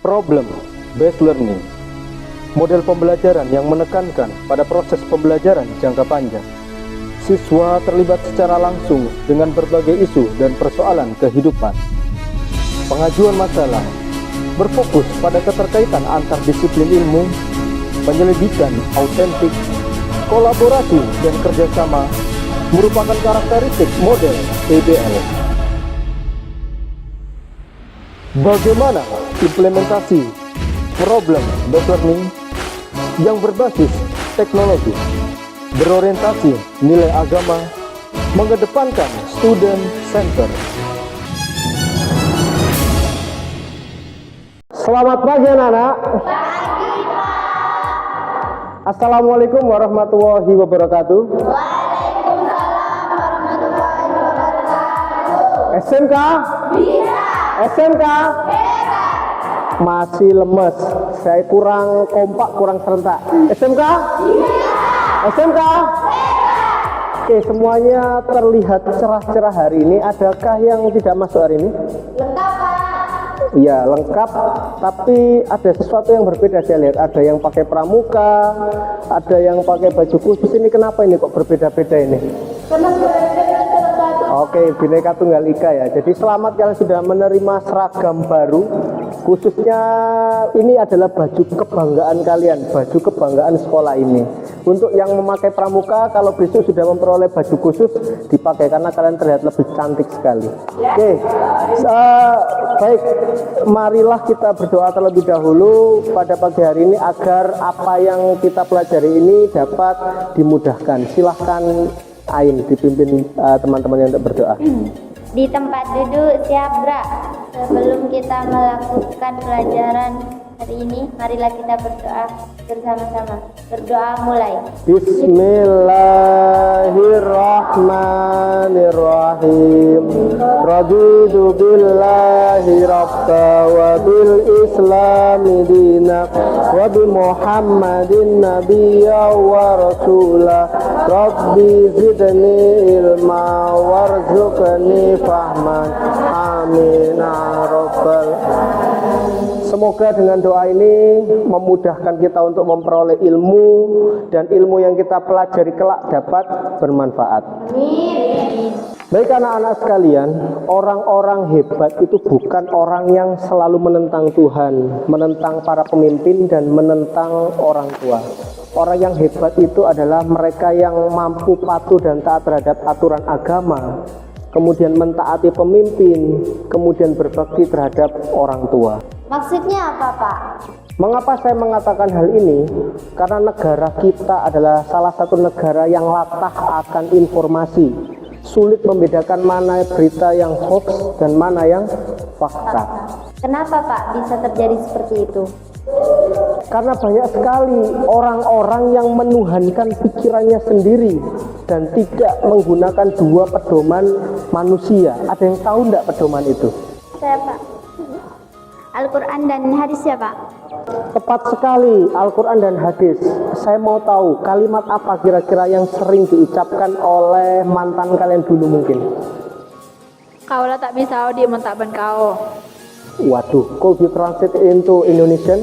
Problem based learning, model pembelajaran yang menekankan pada proses pembelajaran jangka panjang. Siswa terlibat secara langsung dengan berbagai isu dan persoalan kehidupan. Pengajuan masalah berfokus pada keterkaitan antar disiplin ilmu, penyelidikan autentik, kolaborasi dan kerjasama merupakan karakteristik model PBL. Bagaimana implementasi problem based learning yang berbasis teknologi, berorientasi nilai agama, mengedepankan student center? Selamat pagi anak-anak. Assalamualaikum warahmatullahi wabarakatuh. Waalaikumsalam warahmatullahi wabarakatuh. SMK? Bisa. SMK? Hebat. Masih lemes. Saya kurang kompak, kurang serentak. SMK? Bisa. SMK? Hebat. Oke, semuanya terlihat cerah-cerah hari ini. Adakah yang tidak masuk hari ini? Lengkap, Pak. Iya, lengkap, tapi ada sesuatu yang berbeda. Saya lihat ada yang pakai pramuka, ada yang pakai baju khusus. Ini kenapa ini kok berbeda-beda ini? Karena Oke, Bhinneka Tunggal Ika ya. Jadi selamat kalian sudah menerima seragam baru. Khususnya ini adalah baju kebanggaan kalian, baju kebanggaan sekolah ini. Untuk yang memakai pramuka, kalau besok sudah memperoleh baju khusus, dipakai karena kalian terlihat lebih cantik sekali. Oke, baik, marilah kita berdoa terlebih dahulu pada pagi hari ini agar apa yang kita pelajari ini dapat dimudahkan. Silahkan Ain dipimpin teman-teman yang untuk berdoa. Di tempat duduk siap, Bra. Sebelum kita melakukan pelajaran hari ini, marilah kita berdoa bersama-sama. Berdoa mulai. Bismillahirrahmanirrahim. Raditu billahi rabba wa bil islami dina wa bi Muhammadin nabiyya wa rasulah. Rabbi zidni ilma warzuqni fahman. Amin ya rabbal. Semoga dengan doa ini memudahkan kita untuk memperoleh ilmu dan ilmu yang kita pelajari kelak dapat bermanfaat. Amin. Baik anak-anak sekalian, orang-orang hebat itu bukan orang yang selalu menentang Tuhan, menentang para pemimpin dan menentang orang tua. Orang yang hebat itu adalah mereka yang mampu patuh dan taat terhadap aturan agama, kemudian mentaati pemimpin, kemudian berbakti terhadap orang tua. Maksudnya apa, Pak? Mengapa saya mengatakan hal ini? Karena negara kita adalah salah satu negara yang latah akan informasi. Sulit membedakan mana berita yang hoax dan mana yang fakta. Kenapa, Pak, bisa terjadi seperti itu? Karena banyak sekali orang-orang yang menuhankan pikirannya sendiri dan tidak menggunakan dua pedoman manusia. Ada yang tahu enggak pedoman itu? Saya, Pak. Al-Quran dan hadis ya, Pak? Tepat sekali, Al-Quran dan hadis. Saya mau tahu kalimat apa kira-kira yang sering diucapkan oleh mantan kalian dulu mungkin? Kaulah tak bisa di mentakban kau. Waduh, could you translate into Indonesian?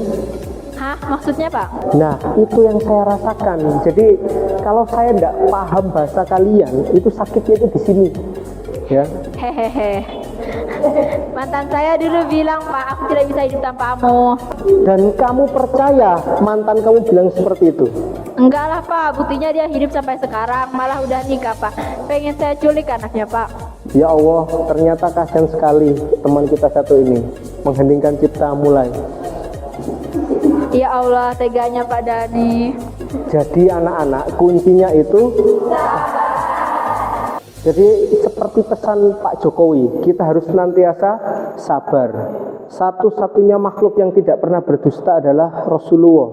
Hah? Maksudnya, Pak? Nah, itu yang saya rasakan. Jadi, kalau saya tidak paham bahasa kalian, itu sakitnya itu di sini. Ya. Hehehe. Mantan saya dulu bilang, Pak, aku tidak bisa hidup tanpamu. Dan kamu percaya mantan kamu bilang seperti itu? Enggak lah, Pak, buktinya dia hidup sampai sekarang, malah udah nikah, Pak. Pengen saya culik anaknya, Pak. Ya Allah, ternyata kasihan sekali teman kita satu ini. Mengheningkan cipta mulai. Ya Allah, teganya Pak Dani. Jadi anak-anak, kuncinya itu, jadi seperti pesan Pak Jokowi, kita harus senantiasa sabar. Satu-satunya makhluk yang tidak pernah berdusta adalah Rasulullah.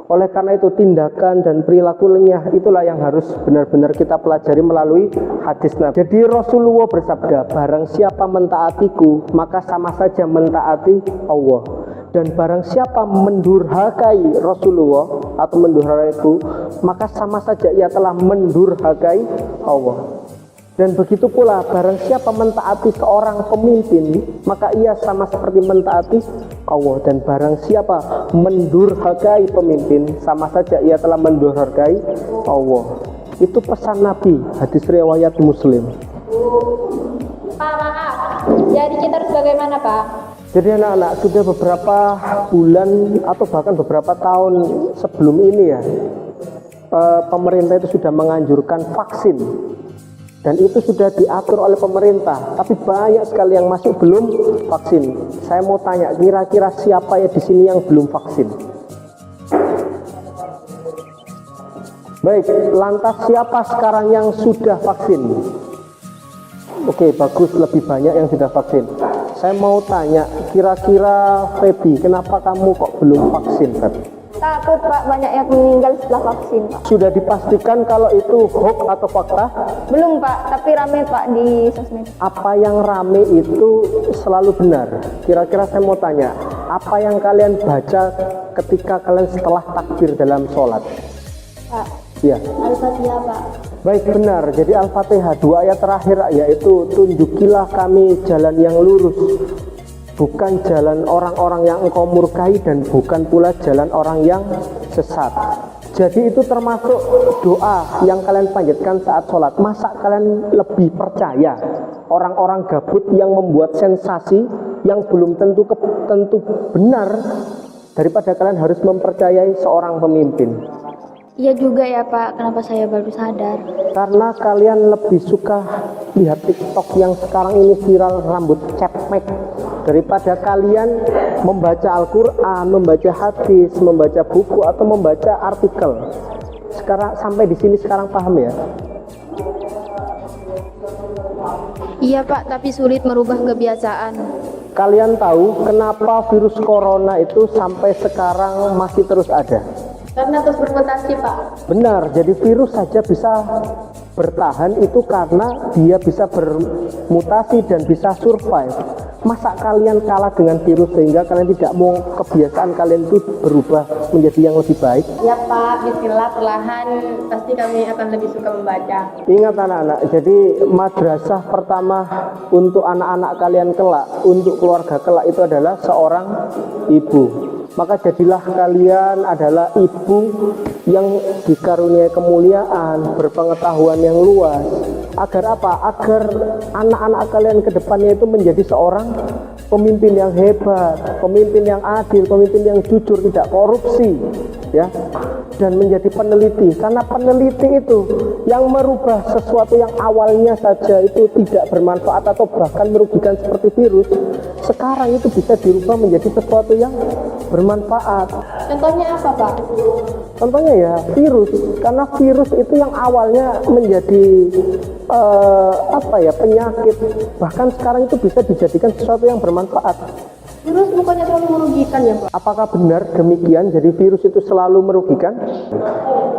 Oleh karena itu tindakan dan perilaku lenyah itulah yang harus benar-benar kita pelajari melalui hadis Nabi. Jadi Rasulullah bersabda, barang siapa mentaatiku maka sama saja mentaati Allah. Dan barang siapa mendurhakai Rasulullah atau mendurhakaiku maka sama saja ia telah mendurhakai Allah. Dan begitu pula barang siapa mentaati seorang pemimpin, maka ia sama seperti mentaati Allah. Dan barang siapa mendurhakai pemimpin, sama saja ia telah mendurhakai Allah. Itu pesan Nabi, hadis riwayat Muslim. Pak, maaf. Jadi kita harus bagaimana, Pak? Jadi anak-anak, sudah beberapa bulan atau bahkan beberapa tahun sebelum ini ya, pemerintah itu sudah menganjurkan vaksin. Dan itu sudah diatur oleh pemerintah, tapi banyak sekali yang masih belum vaksin. Saya mau tanya, kira-kira siapa ya di sini yang belum vaksin? Baik, lantas siapa sekarang yang sudah vaksin? Oke, bagus, lebih banyak yang sudah vaksin. Saya mau tanya, kira-kira Feby, kenapa kamu kok belum vaksin, Feby? Takut Pak, banyak yang meninggal setelah vaksin Pak. Sudah dipastikan kalau itu hoax atau fakta? Belum Pak, tapi rame Pak di sosmed. Apa yang rame itu selalu benar? Kira-kira saya mau tanya, apa yang kalian baca ketika kalian setelah takbir dalam sholat? Pak, Ya, Al-Fatihah Pak. baik, benar. Jadi Al-Fatihah, 2 ayat terakhir yaitu tunjukilah kami jalan yang lurus, bukan jalan orang-orang yang engkau murkai dan bukan pula jalan orang yang sesat. Jadi itu termasuk doa yang kalian panjatkan saat sholat. Masa kalian lebih percaya orang-orang gabut yang membuat sensasi yang belum tentu benar daripada kalian harus mempercayai seorang pemimpin? Iya juga ya Pak, kenapa saya baru sadar? Karena kalian lebih suka lihat TikTok yang sekarang ini viral rambut cepmek daripada kalian membaca Al-Quran, membaca hadis, membaca buku atau membaca artikel. Sekarang sampai di sini sekarang paham ya? Iya Pak, tapi sulit merubah kebiasaan. Kalian tahu kenapa virus corona itu sampai sekarang masih terus ada? Karena terus bermutasi Pak. Benar, jadi virus saja bisa bertahan itu karena dia bisa bermutasi dan bisa survive. Masa kalian kalah dengan virus sehingga kalian tidak mau kebiasaan kalian itu berubah menjadi yang lebih baik? Ya Pak, bismillah, perlahan pasti kami akan lebih suka membaca. Ingat anak-anak, jadi madrasah pertama untuk anak-anak kalian kelak, untuk keluarga kelak itu adalah seorang ibu. Maka jadilah kalian adalah ibu yang dikaruniai kemuliaan, berpengetahuan yang luas. Agar apa? Agar anak-anak kalian ke depannya itu menjadi seorang pemimpin yang hebat, pemimpin yang adil, pemimpin yang jujur, tidak korupsi, ya. Dan menjadi peneliti, karena peneliti itu yang merubah sesuatu yang awalnya saja itu tidak bermanfaat atau bahkan merugikan seperti virus, sekarang itu bisa dirubah menjadi sesuatu yang bermanfaat. Contohnya apa Pak? Contohnya ya virus, karena virus itu yang awalnya menjadi penyakit, bahkan sekarang itu bisa dijadikan sesuatu yang bermanfaat. Virus bukannya selalu merugikan ya Pak? Apakah benar demikian? Jadi virus itu selalu merugikan?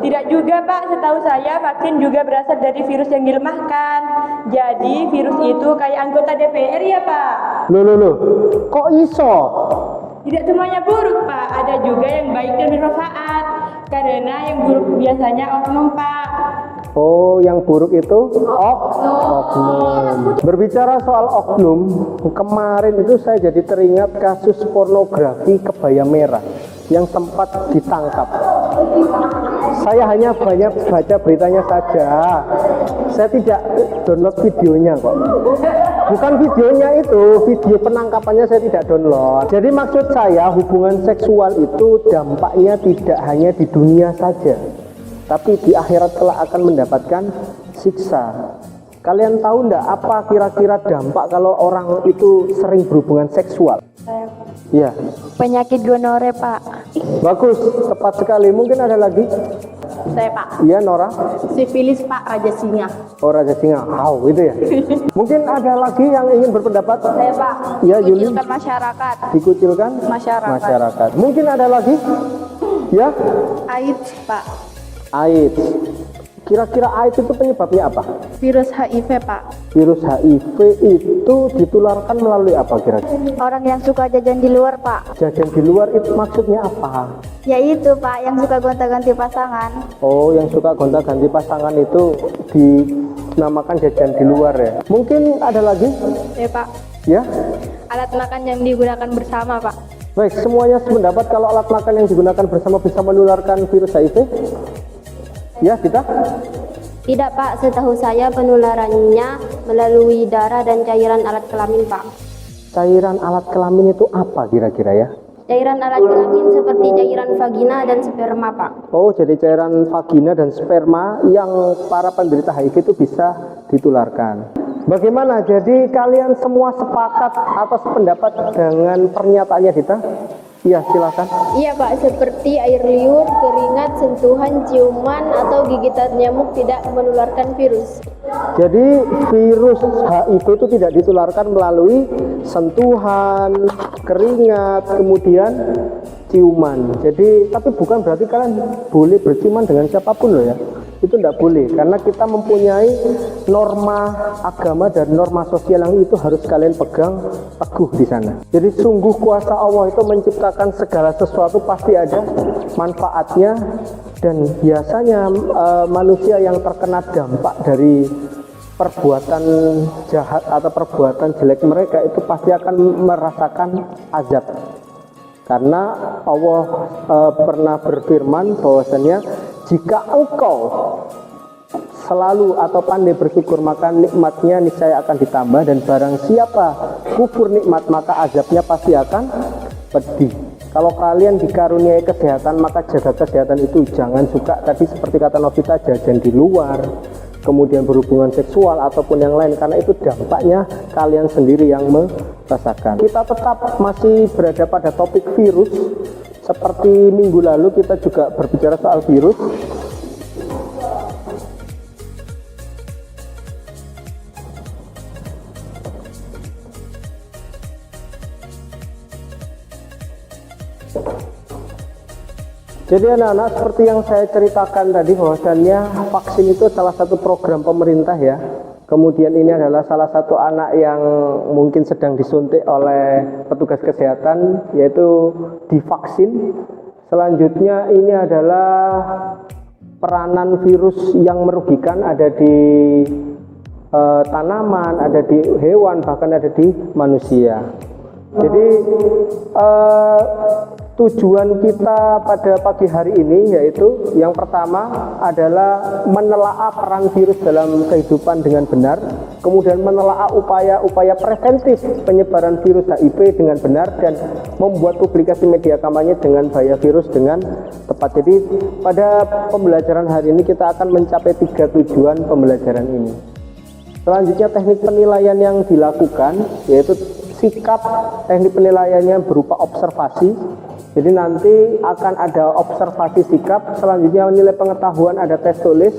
Tidak juga Pak, setahu saya vaksin juga berasal dari virus yang dilemahkan. Jadi virus itu kayak anggota DPR ya Pak. Loh, kok iso? Tidak semuanya buruk Pak, ada juga yang baik dan bermanfaat. Karena yang buruk biasanya oknum Pak. Oh, yang buruk itu oknum. Berbicara soal oknum, kemarin itu saya jadi teringat kasus pornografi kebaya merah yang sempat ditangkap. Saya hanya banyak baca beritanya saja. Saya tidak download videonya kok. Bukan videonya itu, video penangkapannya saya tidak download. Jadi maksud saya hubungan seksual itu dampaknya tidak hanya di dunia saja, tapi di akhirat kelak akan mendapatkan siksa. Kalian tahu enggak apa kira-kira dampak kalau orang itu sering berhubungan seksual? Ya. Penyakit gonore Pak. Bagus, tepat sekali. Mungkin ada lagi? Saya Pak. Iya, Nora? Sifilis Pak, Raja Singa. Oh, Raja Singa. Itu ya. Mungkin ada lagi yang ingin berpendapat? Saya Pak. Ya, Yuli. Kucilkan masyarakat. Dikucilkan? Masyarakat. Mungkin ada lagi? Ya? AIDS Pak. AIDS. Kira-kira AIDS itu penyebabnya apa? Virus HIV Pak. Virus HIV itu ditularkan melalui apa kira-kira? Orang yang suka jajan di luar Pak. Jajan di luar itu maksudnya apa? Ya itu Pak, yang suka gonta-ganti pasangan. Oh, yang suka gonta-ganti pasangan itu dinamakan jajan di luar ya. Mungkin ada lagi? Ya Pak, Ya. alat makan yang digunakan bersama Pak. Baik, semuanya sependapat kalau alat makan yang digunakan bersama bisa menularkan virus HIV? Ya, kita? Tidak Pak, setahu saya penularannya melalui darah dan cairan alat kelamin Pak. Cairan alat kelamin itu apa kira-kira ya? Cairan alat kelamin seperti cairan vagina dan sperma Pak. Oh, jadi cairan vagina dan sperma yang para penderita HIV itu bisa ditularkan. Bagaimana? Jadi kalian semua sepakat atau sependapat dengan pernyataannya kita? Iya, silakan. Iya Pak, seperti air liur, keringat, sentuhan, ciuman, atau gigitan nyamuk tidak menularkan virus. Jadi virus HIV itu tidak ditularkan melalui sentuhan, keringat, kemudian ciuman. Jadi tapi bukan berarti kalian boleh berciuman dengan siapapun loh ya. Itu tidak boleh karena kita mempunyai norma agama dan norma sosial yang itu harus kalian pegang teguh di sana. Jadi sungguh kuasa Allah itu menciptakan segala sesuatu pasti ada manfaatnya, dan biasanya manusia yang terkena dampak dari perbuatan jahat atau perbuatan jelek mereka itu pasti akan merasakan azab. Karena Allah pernah berfirman bahwasanya jika engkau selalu atau pandai bersyukur maka nikmatnya niscaya akan ditambah, dan barang siapa kufur nikmat maka azabnya pasti akan pedih. Kalau kalian dikaruniai kesehatan maka jaga kesehatan itu, jangan suka tadi seperti kata Novita jajan di luar, kemudian berhubungan seksual ataupun yang lain, karena itu dampaknya kalian sendiri yang merasakan. Kita tetap masih berada pada topik virus. Seperti minggu lalu kita juga berbicara soal virus. Jadi anak-anak, seperti yang saya ceritakan tadi bahwasannya vaksin itu salah satu program pemerintah ya. Kemudian ini adalah salah satu anak yang mungkin sedang disuntik oleh petugas kesehatan, yaitu divaksin. Selanjutnya ini adalah peranan virus yang merugikan, ada di tanaman, ada di hewan, bahkan ada di manusia. Jadi tujuan kita pada pagi hari ini yaitu yang pertama adalah menelaah peran virus dalam kehidupan dengan benar, kemudian menelaah upaya-upaya preventif penyebaran virus HIV dengan benar, dan membuat publikasi media kampanye dengan bahaya virus dengan tepat. Jadi pada pembelajaran hari ini kita akan mencapai 3 tujuan pembelajaran ini. Selanjutnya teknik penilaian yang dilakukan yaitu sikap. Teknik penilaiannya berupa observasi. Jadi nanti akan ada observasi sikap, selanjutnya nilai pengetahuan ada tes tulis.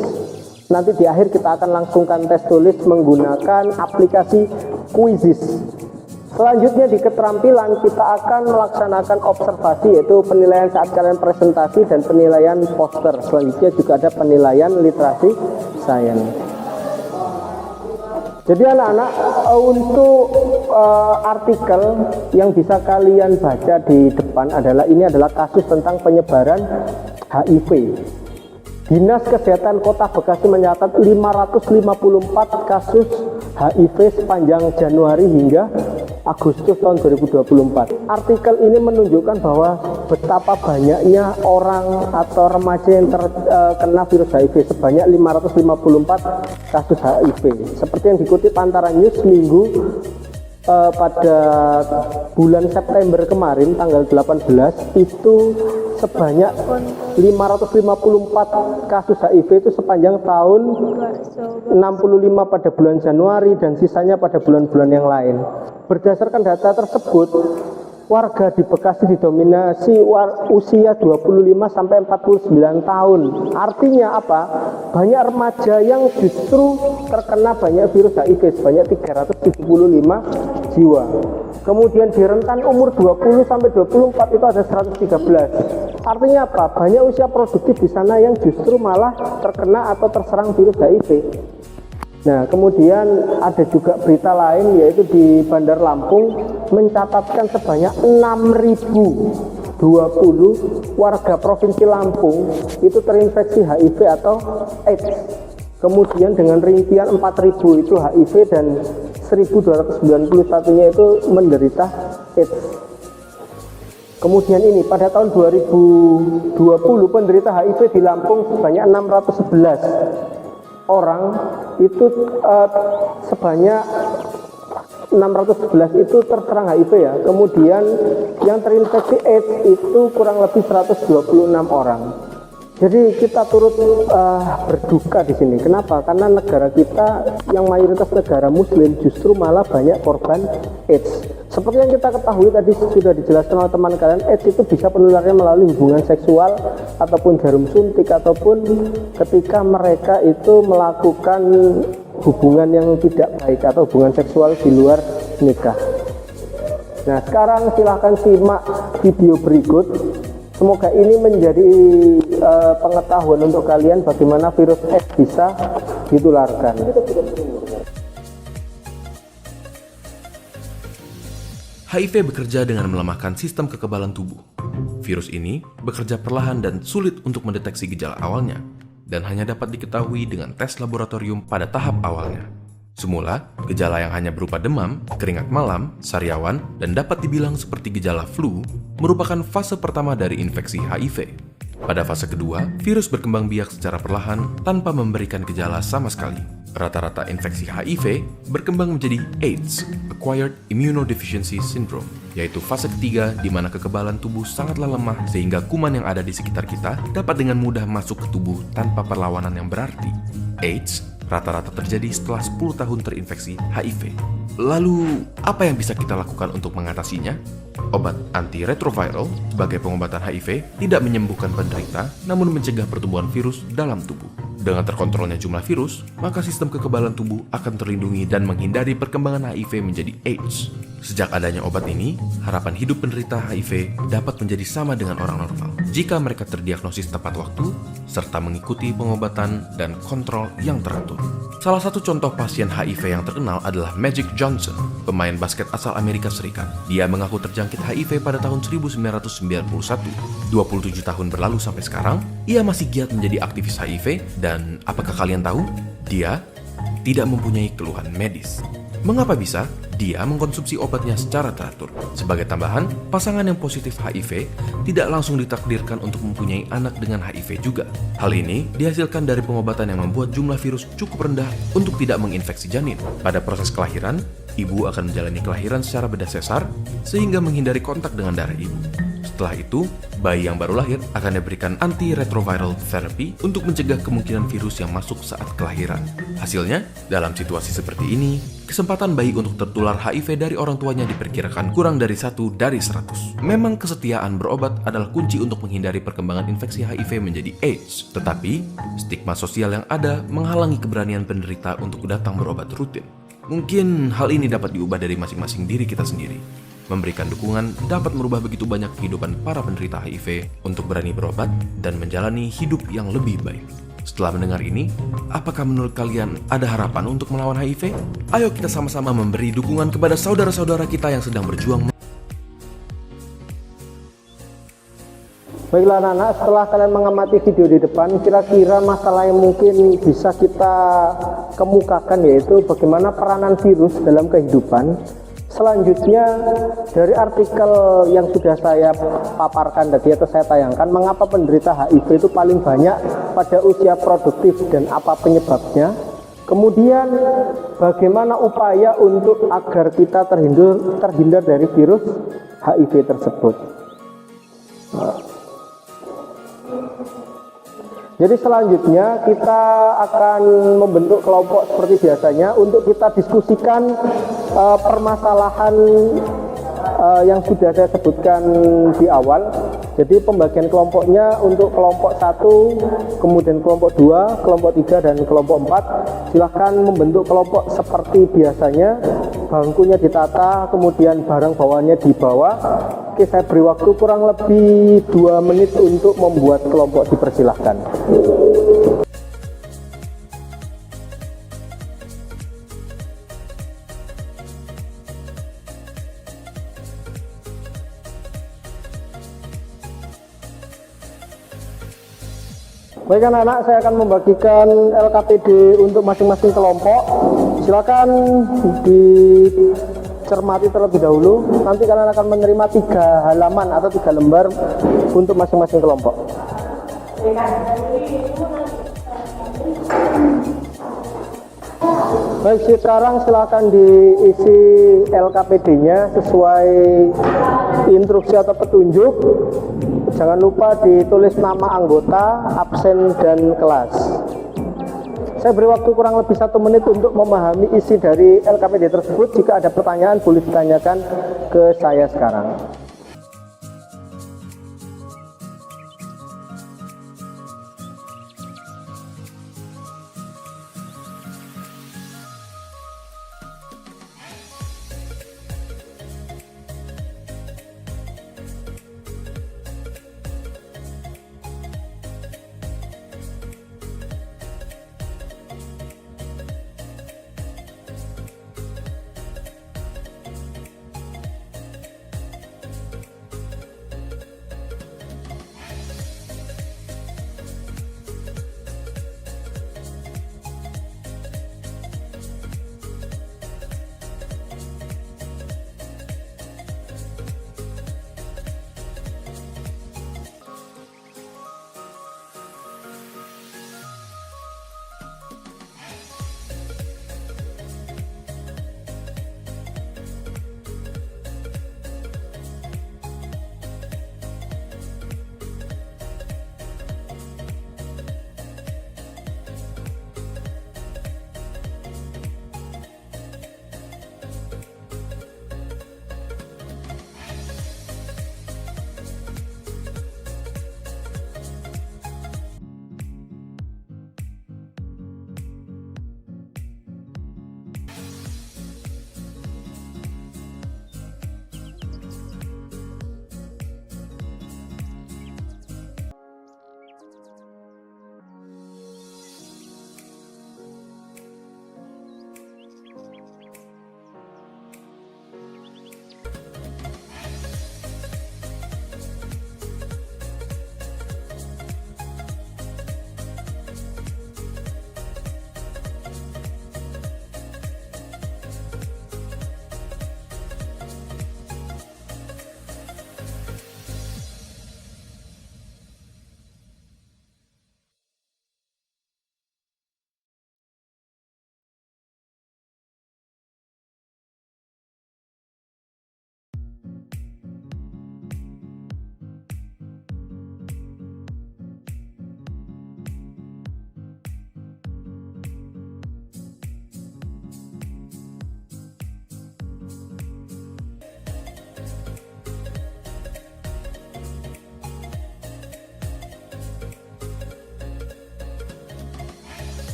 Nanti di akhir kita akan langsungkan tes tulis menggunakan aplikasi Quizzes. Selanjutnya di keterampilan kita akan melaksanakan observasi, yaitu penilaian saat kalian presentasi dan penilaian poster. Selanjutnya juga ada penilaian literasi sains. Jadi anak-anak, untuk artikel yang bisa kalian baca di depan ini adalah kasus tentang penyebaran HIV. Dinas Kesehatan Kota Bekasi mencatat 554 kasus HIV sepanjang Januari hingga Agustus tahun 2024. Artikel ini menunjukkan bahwa betapa banyaknya orang atau remaja yang terkena virus HIV, sebanyak 554 kasus HIV. Seperti yang dikutip Antara News Minggu pada bulan September kemarin tanggal 18 itu sebanyak 554 kasus HIV itu sepanjang tahun, 65 pada bulan Januari dan sisanya pada bulan-bulan yang lain. Berdasarkan data tersebut, warga di Bekasi didominasi usia 25 sampai 49 tahun. Artinya apa? Banyak remaja yang justru terkena banyak virus HIV, sebanyak 375 jiwa. Kemudian di rentan umur 20 sampai 24 itu ada 113. Artinya apa? Banyak usia produktif di sana yang justru malah terkena atau terserang virus HIV. Nah, kemudian ada juga berita lain, yaitu di Bandar Lampung mencatatkan sebanyak 6.000 warga Provinsi Lampung itu terinfeksi HIV atau AIDS. Kemudian dengan rincian 4.000 itu HIV dan 1.291-nya itu menderita AIDS. Kemudian ini pada tahun 2020 penderita HIV di Lampung sebanyak 611 orang, itu sebanyak 611 itu terserang HIV ya. Kemudian yang terinfeksi AIDS itu kurang lebih 126 orang. Jadi kita turut berduka di sini. Kenapa? Karena negara kita yang mayoritas negara Muslim justru malah banyak korban AIDS. Seperti yang kita ketahui tadi sudah dijelaskan oleh teman kalian, AIDS itu bisa penularannya melalui hubungan seksual ataupun jarum suntik ataupun ketika mereka itu melakukan hubungan yang tidak baik atau hubungan seksual di luar nikah. Nah, sekarang silahkan simak video berikut. Semoga ini menjadi pengetahuan untuk kalian bagaimana virus AIDS bisa ditularkan. HIV bekerja dengan melemahkan sistem kekebalan tubuh. Virus ini bekerja perlahan dan sulit untuk mendeteksi gejala awalnya, dan hanya dapat diketahui dengan tes laboratorium pada tahap awalnya. Semula, gejala yang hanya berupa demam, keringat malam, sariawan, dan dapat dibilang seperti gejala flu, merupakan fase pertama dari infeksi HIV. Pada fase kedua, virus berkembang biak secara perlahan tanpa memberikan gejala sama sekali. Rata-rata infeksi HIV berkembang menjadi AIDS, Acquired Immunodeficiency Syndrome, yaitu fase ketiga di mana kekebalan tubuh sangatlah lemah sehingga kuman yang ada di sekitar kita dapat dengan mudah masuk ke tubuh tanpa perlawanan yang berarti. AIDS rata-rata terjadi setelah 10 tahun terinfeksi HIV. Lalu, apa yang bisa kita lakukan untuk mengatasinya? Obat antiretroviral sebagai pengobatan HIV tidak menyembuhkan penderita, namun mencegah pertumbuhan virus dalam tubuh. Dengan terkontrolnya jumlah virus, maka sistem kekebalan tubuh akan terlindungi dan menghindari perkembangan HIV menjadi AIDS. Sejak adanya obat ini, harapan hidup penderita HIV dapat menjadi sama dengan orang normal jika mereka terdiagnosis tepat waktu, serta mengikuti pengobatan dan kontrol yang teratur. Salah satu contoh pasien HIV yang terkenal adalah Magic Johnson, pemain basket asal Amerika Serikat. Dia mengaku terjangkit HIV pada tahun 1991. 27 tahun berlalu sampai sekarang, ia masih giat menjadi aktivis HIV dan apakah kalian tahu? Dia tidak mempunyai keluhan medis. Mengapa bisa? Dia mengkonsumsi obatnya secara teratur. Sebagai tambahan, pasangan yang positif HIV tidak langsung ditakdirkan untuk mempunyai anak dengan HIV juga. Hal ini dihasilkan dari pengobatan yang membuat jumlah virus cukup rendah untuk tidak menginfeksi janin. Pada proses kelahiran, ibu akan menjalani kelahiran secara bedah sesar sehingga menghindari kontak dengan darah ibu. Setelah itu, bayi yang baru lahir akan diberikan antiretroviral therapy untuk mencegah kemungkinan virus yang masuk saat kelahiran. Hasilnya, dalam situasi seperti ini, kesempatan bayi untuk tertular HIV dari orang tuanya diperkirakan kurang dari 1 dari 100. Memang kesetiaan berobat adalah kunci untuk menghindari perkembangan infeksi HIV menjadi AIDS. Tetapi, stigma sosial yang ada menghalangi keberanian penderita untuk datang berobat rutin. Mungkin hal ini dapat diubah dari masing-masing diri kita sendiri. Memberikan dukungan dapat merubah begitu banyak kehidupan para penderita HIV untuk berani berobat dan menjalani hidup yang lebih baik. Setelah mendengar ini, apakah menurut kalian ada harapan untuk melawan HIV? Ayo kita sama-sama memberi dukungan kepada saudara-saudara kita yang sedang berjuang. Baiklah anak-anak, setelah kalian mengamati video di depan, kira-kira masalah yang mungkin bisa kita kemukakan yaitu bagaimana peranan virus dalam kehidupan. Selanjutnya, dari artikel yang sudah saya paparkan tadi atau saya tayangkan, mengapa penderita HIV itu paling banyak pada usia produktif dan apa penyebabnya. Kemudian, bagaimana upaya untuk agar kita terhindar dari virus HIV tersebut. Jadi selanjutnya kita akan membentuk kelompok seperti biasanya untuk kita diskusikan permasalahan yang sudah saya sebutkan di awal. Jadi pembagian kelompoknya untuk kelompok 1, kemudian kelompok 2, kelompok 3, dan kelompok 4. Silahkan membentuk kelompok seperti biasanya. Bangkunya ditata, kemudian barang bawaannya dibawa. Oke, saya beri waktu kurang lebih 2 menit untuk membuat kelompok, dipersilahkan. Baik anak-anak, saya akan membagikan LKPD untuk masing-masing kelompok. Silakan dicermati terlebih dahulu. Nanti kalian akan menerima 3 halaman atau 3 lembar untuk masing-masing kelompok. Baik, sekarang silakan diisi LKPD-nya sesuai instruksi atau petunjuk. Jangan lupa ditulis nama anggota, absen, dan kelas. Saya beri waktu kurang lebih 1 menit untuk memahami isi dari LKPD tersebut. Jika ada pertanyaan boleh ditanyakan ke saya sekarang.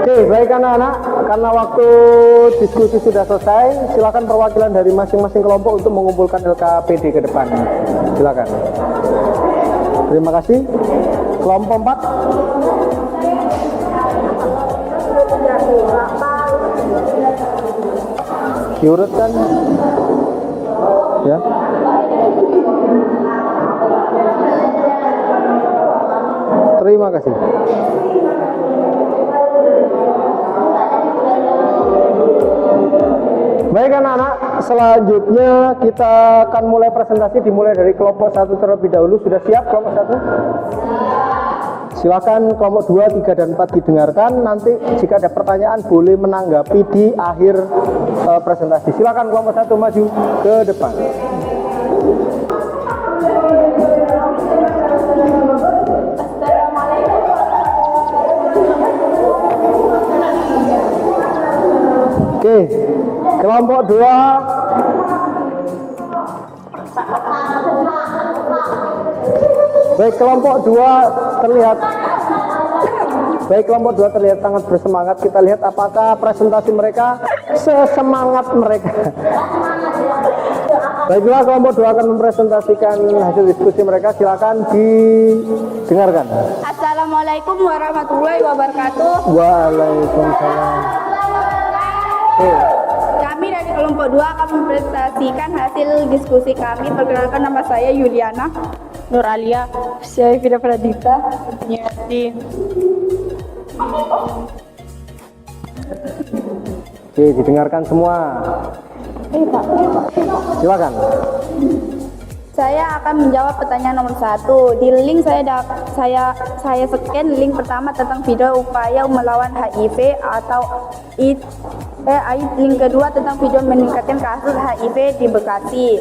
Oke, baik anak-anak, karena waktu diskusi sudah selesai, silakan perwakilan dari masing-masing kelompok untuk mengumpulkan LKPD ke depan. Silakan. Terima kasih. Kelompok 4. Diurutkan. Ya. Terima kasih. Baik anak-anak, selanjutnya kita akan mulai presentasi dimulai dari kelompok 1 terlebih dahulu. Sudah siap kelompok 1? Silakan kelompok 2, 3, dan 4 didengarkan. Nanti jika ada pertanyaan boleh menanggapi di akhir presentasi. Silakan kelompok 1 maju ke depan. Oke, kelompok 2. Baik, kelompok 2 terlihat Baik, kelompok 2 terlihat sangat bersemangat. Kita lihat apakah presentasi mereka sesemangat mereka. Baiklah, kelompok 2 akan mempresentasikan hasil diskusi mereka. Silakan didengarkan. Assalamualaikum warahmatullahi wabarakatuh. Waalaikumsalam. Kami dari kelompok 2 akan mempresentasikan hasil diskusi kami. Perkenalkan, nama saya Yuliana Nuralia. Saya Fida Pradita. Nyati. Oke, didengarkan semua. Silakan. Saya akan menjawab pertanyaan nomor 1. Di link saya scan link pertama tentang video upaya melawan HIV atau AIDS. Link kedua tentang video meningkatkan kasus HIV di Bekasi.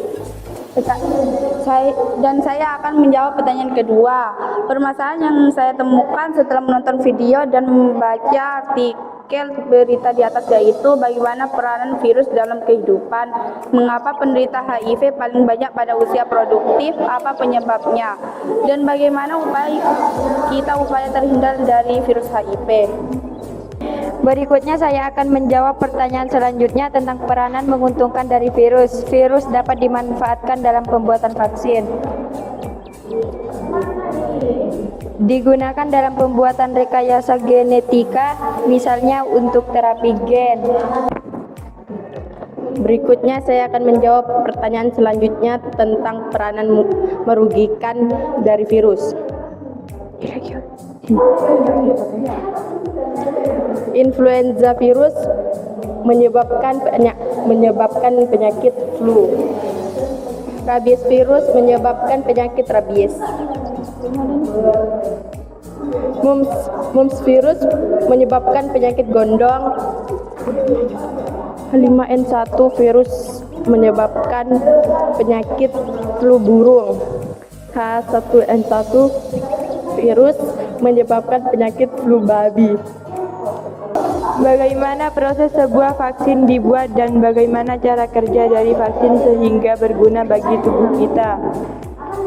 Saya akan menjawab pertanyaan kedua. Permasalahan yang saya temukan setelah menonton video dan membaca artikel berita di atas, yaitu bagaimana peranan virus dalam kehidupan, mengapa penderita HIV paling banyak pada usia produktif, apa penyebabnya, dan bagaimana upaya terhindar dari virus HIV. Berikutnya saya akan menjawab pertanyaan selanjutnya tentang peranan menguntungkan dari virus. Virus dapat dimanfaatkan dalam pembuatan vaksin. Digunakan dalam pembuatan rekayasa genetika, misalnya untuk terapi gen. Berikutnya saya akan menjawab pertanyaan selanjutnya tentang peranan merugikan dari virus. Influenza virus menyebabkan penyakit flu. Rabies virus menyebabkan penyakit rabies. Mumps virus menyebabkan penyakit gondong. H5N1 virus menyebabkan penyakit flu burung. H1N1 virus menyebabkan penyakit flu babi. Bagaimana proses sebuah vaksin dibuat dan bagaimana cara kerja dari vaksin sehingga berguna bagi tubuh kita?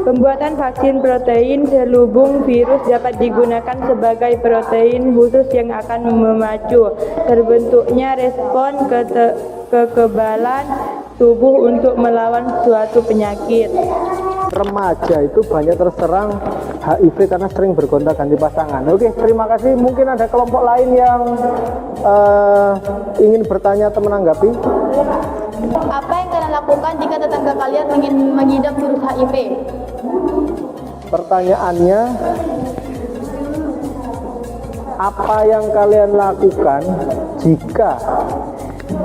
Pembuatan vaksin protein selubung virus dapat digunakan sebagai protein khusus yang akan memacu terbentuknya respon kekebalan tubuh untuk melawan suatu penyakit. Remaja itu banyak terserang HIV karena sering bergonta-ganti pasangan. Oke, terima kasih. Mungkin ada kelompok lain yang ingin bertanya atau menanggapi. Apa yang kalian lakukan jika tetangga kalian mengidap virus HIV? Pertanyaannya, apa yang kalian lakukan jika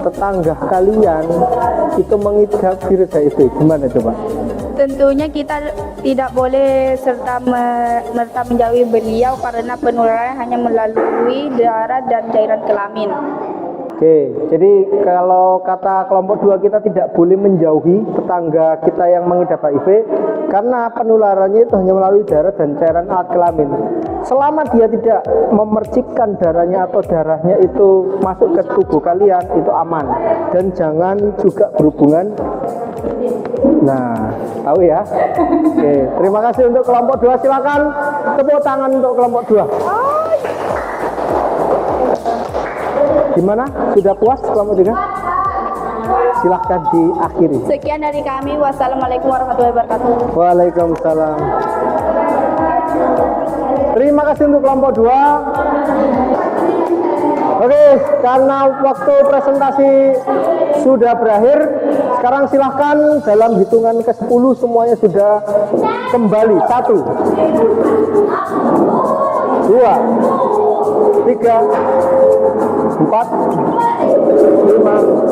tetangga kalian itu mengidap virus HIV? Gimana coba? Tentunya kita tidak boleh serta menjauhi beliau karena penularan hanya melalui darah dan cairan kelamin. Oke, jadi kalau kata kelompok 2, kita tidak boleh menjauhi tetangga kita yang mengidap HIV karena penularannya itu hanya melalui darah dan cairan alat kelamin. Selama dia tidak memercikkan darahnya atau darahnya itu masuk ke tubuh kalian, itu aman. Dan jangan juga berhubungan. Nah, tahu ya. Oke, terima kasih untuk kelompok 2. Silakan tepuk tangan untuk kelompok 2. Gimana? Sudah puas kelompok 3? Silahkan diakhiri. Sekian dari kami. Wassalamualaikum warahmatullahi wabarakatuh. Waalaikumsalam. Terima kasih untuk kelompok 2. Oke, karena waktu presentasi sudah berakhir, sekarang silahkan dalam hitungan ke-10 semuanya sudah kembali. 1, 2, 3, 4, 5, 5.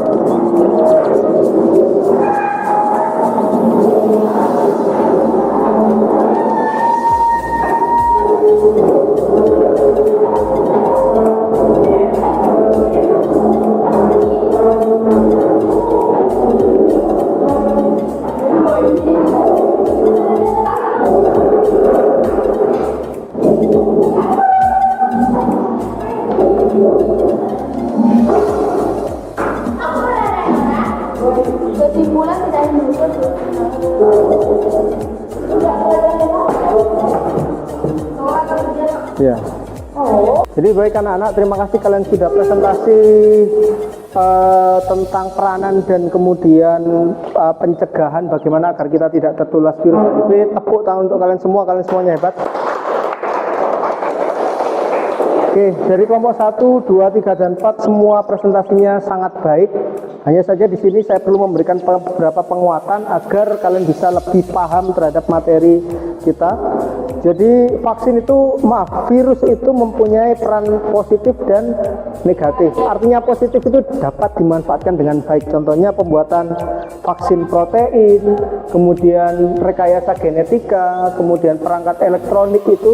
Ya. Jadi baik anak-anak, terima kasih kalian sudah presentasi tentang peranan dan kemudian pencegahan bagaimana agar kita tidak tertular virus HIV. Tepuk tangan untuk kalian semua, kalian semuanya hebat. Oke, dari kelompok 1, 2, 3, dan 4 semua presentasinya sangat baik. Hanya saja di sini saya perlu memberikan beberapa penguatan agar kalian bisa lebih paham terhadap materi kita. Jadi virus itu mempunyai peran positif dan negatif. Artinya positif itu dapat dimanfaatkan dengan baik. Contohnya pembuatan vaksin protein, kemudian rekayasa genetika, kemudian perangkat elektronik itu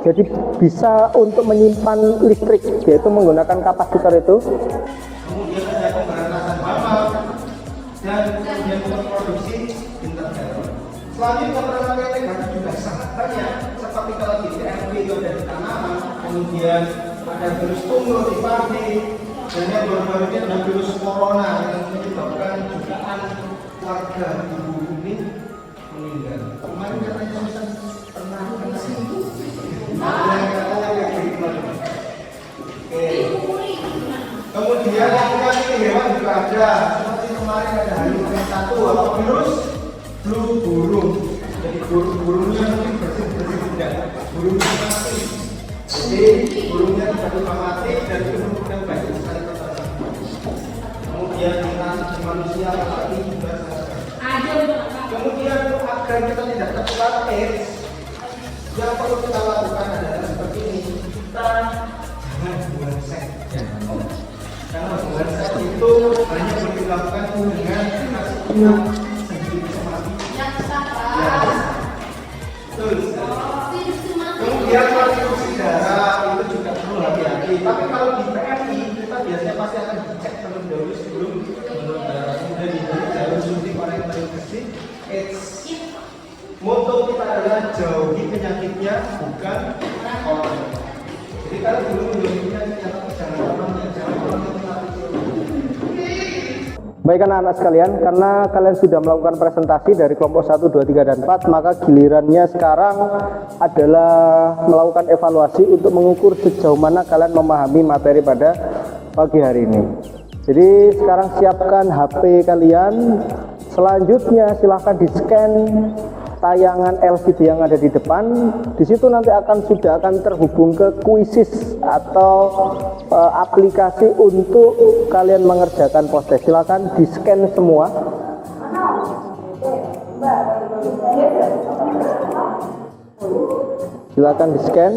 jadi bisa untuk menyimpan listrik, yaitu menggunakan kapasitor itu. Kemudian ada pemberantasan hama dan kemudian memproduksi internet. Selanjutnya perangkat negatif juga sangat banyak, seperti kalau di TMP itu ada di tanaman, kemudian ada virus tunggal di padi, dan yang baru-baru ini ada virus corona yang menyebabkan jutaan warga di bumi meninggal. Kemarin katanya Susan pernah kena itu. Kemudian yang penyakit hewan juga ada, seperti kemarin ada H1N1 atau virus flu burung. Jadi burungnya mungkin bersih tidak, burungnya mati. Jadi burungnya tiba-tiba mati dan itu merupakan banyak sekali permasalahan. Kemudian di manusia lagi juga kemudian agar kita tidak tertular AIDS, yang perlu kita lakukan adalah seperti ini. Kita jangan buang seks. Karena buang seks itu hanya boleh dilakukan dengan kasih minum sendiri semati. Betul. Kemudian transfusi darah itu juga perlu hati-hati. Tapi kalau di PMI kita biasanya pasti akan dicek terlebih dahulu sebelum menurut darah. Kemudian diberi jalur suntik orang yang terinfeksi AIDS. Moto kita adalah jauhi penyakitnya, bukan orang. Jadi kalau belum menjauhi penyakitnya, tapi jangan orang yang Baik anak-anak sekalian, karena kalian sudah melakukan presentasi dari kelompok 1, 2, 3, dan 4, maka gilirannya sekarang adalah melakukan evaluasi untuk mengukur sejauh mana kalian memahami materi pada pagi hari ini. Jadi sekarang siapkan HP kalian. Selanjutnya silahkan di-scan tayangan LCD yang ada di depan. Di situ nanti sudah akan terhubung ke Quizzes atau aplikasi untuk kalian mengerjakan post-test. Silakan di-scan semua. Silakan di-scan.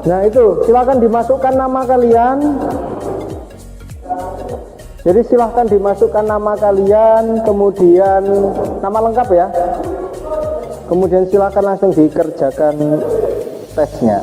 Nah itu, silakan dimasukkan nama kalian. Jadi silahkan dimasukkan nama kalian, kemudian nama lengkap ya. Kemudian silahkan langsung dikerjakan tesnya.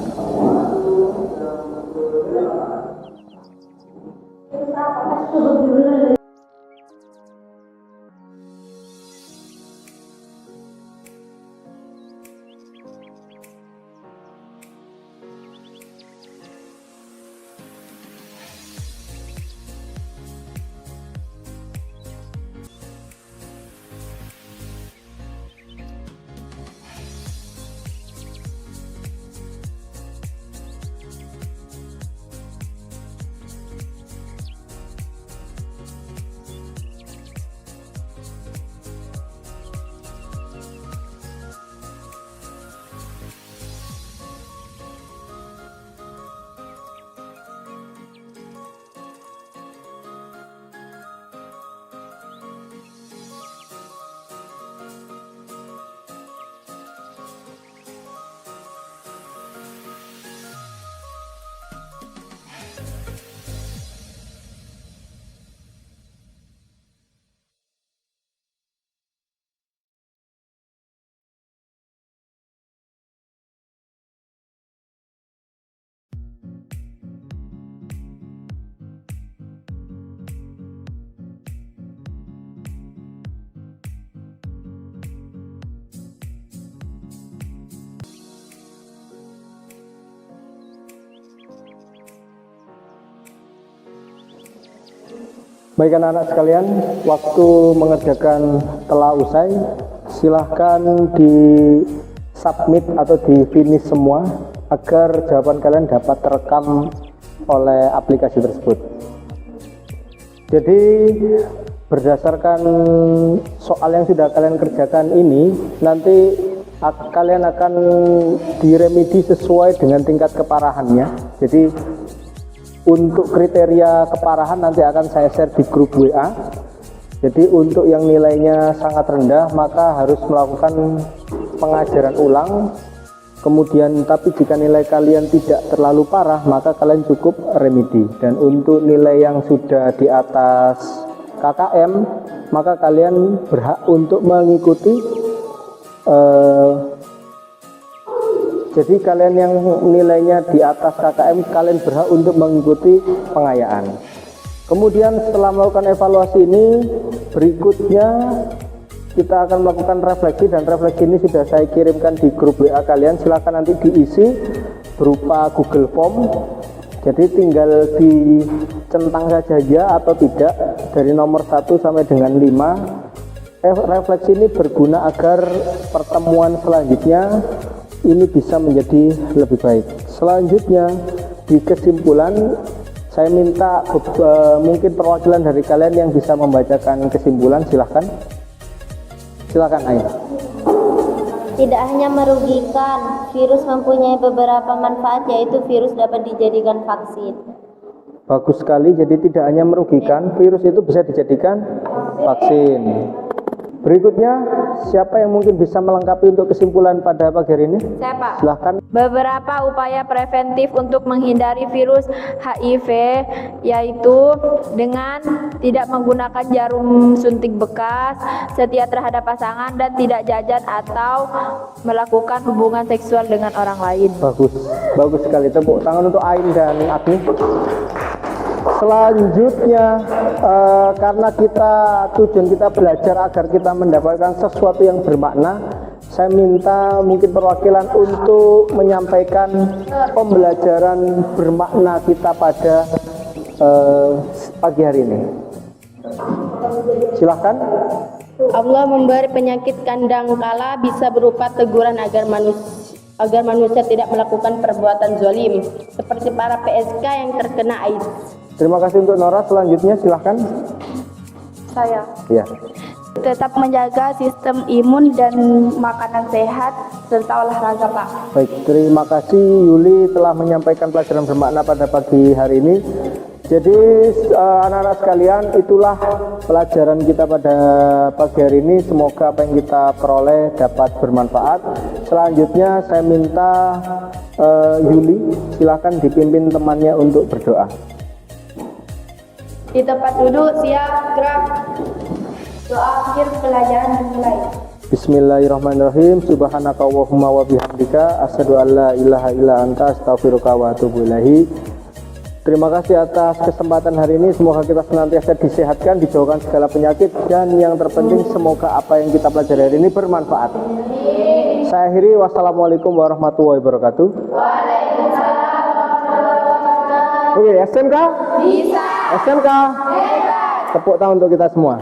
Baik anak-anak sekalian, waktu mengerjakan telah usai. Silahkan di submit atau di finish semua agar jawaban kalian dapat terekam oleh aplikasi tersebut. Jadi berdasarkan soal yang sudah kalian kerjakan ini, nanti kalian akan diremedi sesuai dengan tingkat keparahannya. Jadi untuk kriteria keparahan nanti akan saya share di grup WA. Jadi untuk yang nilainya sangat rendah maka harus melakukan pengajaran ulang. Kemudian tapi jika nilai kalian tidak terlalu parah maka kalian cukup remedi. Dan untuk nilai yang sudah di atas KKM maka kalian berhak untuk mengikuti jadi kalian yang nilainya di atas KKM kalian berhak untuk mengikuti pengayaan. Kemudian setelah melakukan evaluasi ini, berikutnya kita akan melakukan refleksi, dan refleksi ini sudah saya kirimkan di grup WA kalian. Silahkan nanti diisi berupa Google Form. Jadi tinggal dicentang saja ya atau tidak dari nomor 1 sampai dengan 5. Refleksi ini berguna agar pertemuan selanjutnya ini bisa menjadi lebih baik. Selanjutnya di kesimpulan saya minta mungkin perwakilan dari kalian yang bisa membacakan kesimpulan. Silakan Ain. Tidak hanya merugikan, virus mempunyai beberapa manfaat, yaitu virus dapat dijadikan vaksin. Bagus sekali, jadi tidak hanya merugikan, virus itu bisa dijadikan vaksin. Berikutnya, siapa yang mungkin bisa melengkapi untuk kesimpulan pada pagi hari ini? Saya, Pak. Silahkan. Beberapa upaya preventif untuk menghindari virus HIV yaitu dengan tidak menggunakan jarum suntik bekas, setia terhadap pasangan, dan tidak jajan atau melakukan hubungan seksual dengan orang lain. Bagus sekali. Tepuk tangan untuk Ain dan Agni. Selanjutnya karena tujuan kita belajar agar kita mendapatkan sesuatu yang bermakna, saya minta mungkin perwakilan untuk menyampaikan pembelajaran bermakna kita pada pagi hari ini. Silahkan. Allah memberi penyakit kandang kala bisa berupa teguran agar manusia tidak melakukan perbuatan zalim, seperti para PSK yang terkena AIDS. Terima kasih untuk Nora. Selanjutnya silahkan. Saya. Ya. Tetap menjaga sistem imun dan makanan sehat serta olahraga, Pak. Baik, terima kasih Yuli telah menyampaikan pelajaran bermakna pada pagi hari ini. Jadi anak-anak sekalian, itulah pelajaran kita pada pagi hari ini. Semoga apa yang kita peroleh dapat bermanfaat. Selanjutnya saya minta Yuli silakan dipimpin temannya untuk berdoa. Di tempat duduk, siap, gerak. Doa akhir pelajaran dimulai. Bismillahirrahmanirrahim. Subhanakallahumma wa bihamdika asyhadu an la ilaha illa anta astaghfiruka wa atubu ilaihi. Terima kasih atas kesempatan hari ini. Semoga kita senantiasa disehatkan, dijauhkan segala penyakit, dan yang terpenting semoga apa yang kita pelajari hari ini bermanfaat. Saya akhiri. Wassalamualaikum warahmatullahi wabarakatuh. Waalaikumsalam warahmatullahi wabarakatuh. Oke, SMK? Bisa. SMK? Tepuk tangan untuk kita semua.